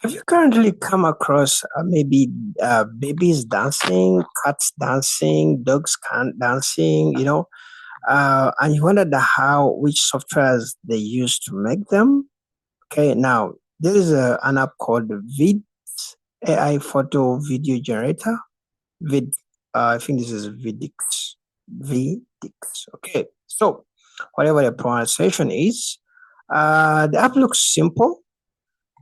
Have you currently come across maybe babies dancing, cats dancing, dogs dancing, and you wondered which softwares they use to make them? Okay, now there is an app called Vidix AI photo video generator. Vid, I think this is Vidix. Vidix. Okay, so whatever the pronunciation is, the app looks simple,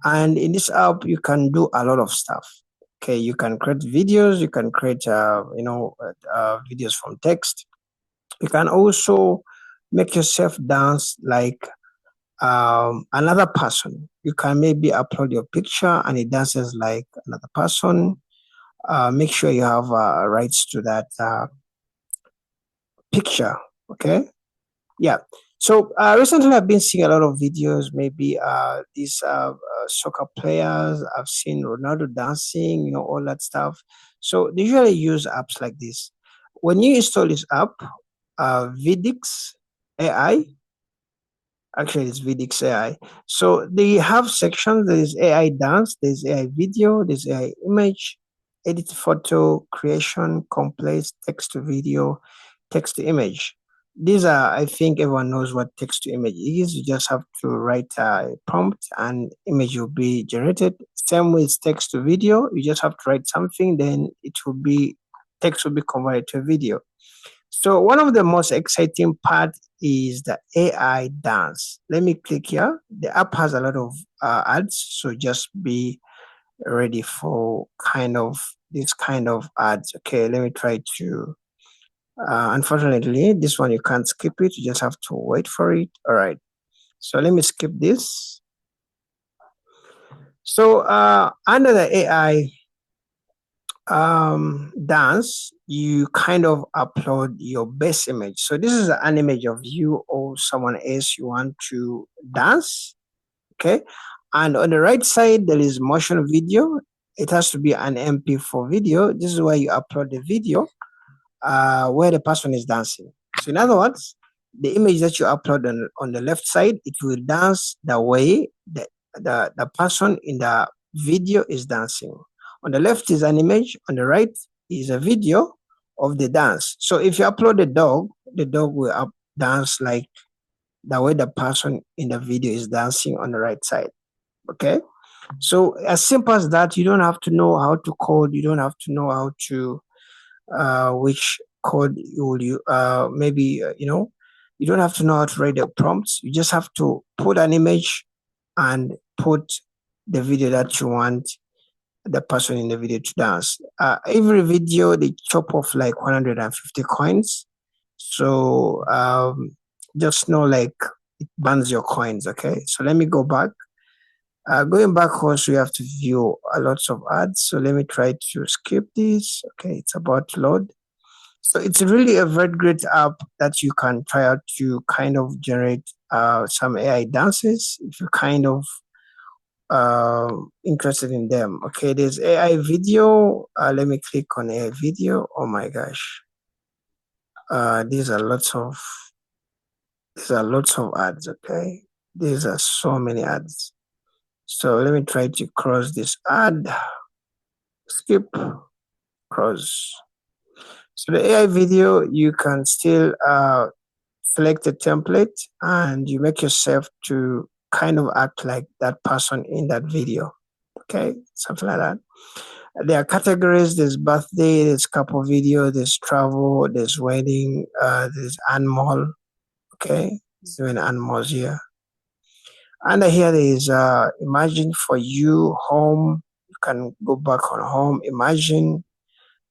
and in this app, you can do a lot of stuff. Okay, you can create videos, you can create, videos from text. You can also make yourself dance like another person. You can maybe upload your picture and it dances like another person. Make sure you have rights to that picture. Okay. Yeah. So recently, I've been seeing a lot of videos. Maybe these soccer players. I've seen Ronaldo dancing. All that stuff. So they usually use apps like this. When you install this app, Vidix AI. Actually, it's Vidix AI. So they have sections. There is AI dance. There's AI video. There's AI image, edit photo, creation, complex text to video, text to image. These are, I think everyone knows what text to image is. You just have to write a prompt and image will be generated. Same with text to video. You just have to write something, then text will be converted to a video. So one of the most exciting part is the AI dance. Let me click here. The app has a lot of ads, so just be ready for this kind of ads. Okay, let me try to. Unfortunately, this one you can't skip it. You just have to wait for it. All right. So let me skip this. So under the AI dance, you kind of upload your best image. So this is an image of you or someone else you want to dance. Okay. And on the right side, there is motion video. It has to be an MP4 video. This is where you upload the video where the person is dancing. So in other words, the image that you upload on the left side, it will dance the way the person in the video is dancing. On the left is an image, on the right is a video of the dance. So if you upload the dog will dance like the way the person in the video is dancing on the right side. Okay. So as simple as that, you don't have to know how to code, you don't have to know how to which code you will you maybe you don't have to know how to write the prompts. You just have to put an image and put the video that you want the person in the video to dance. Every video they chop off like 150 coins. So just know like it burns your coins. Okay. So let me go back. Going back also, you have to view a lots of ads. So let me try to skip this. Okay, it's about to load. So it's really a very great app that you can try out to kind of generate some AI dances if you're kind of interested in them. Okay, there's AI video. Let me click on AI video. Oh my gosh. These are lots of ads, okay? These are so many ads. So let me try to cross this ad. Skip, cross. So the AI video, you can still select a template and you make yourself to kind of act like that person in that video. Okay, something like that. There are categories. There's birthday, there's couple video, there's travel, there's wedding, there's animal. Okay, there's doing animals here. Under here there is imagine for you home. You can go back on home. Imagine.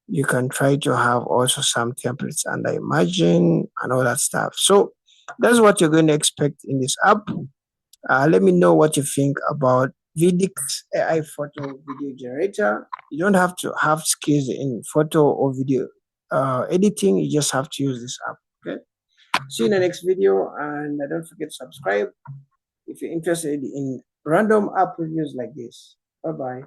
You can try to have also some templates under imagine and all that stuff. So that's what you're going to expect in this app. Let me know what you think about Vidix AI photo video generator. You don't have to have skills in photo or video editing. You just have to use this app. Okay. See you in the next video, and don't forget to subscribe if you're interested in random app reviews like this. Bye bye.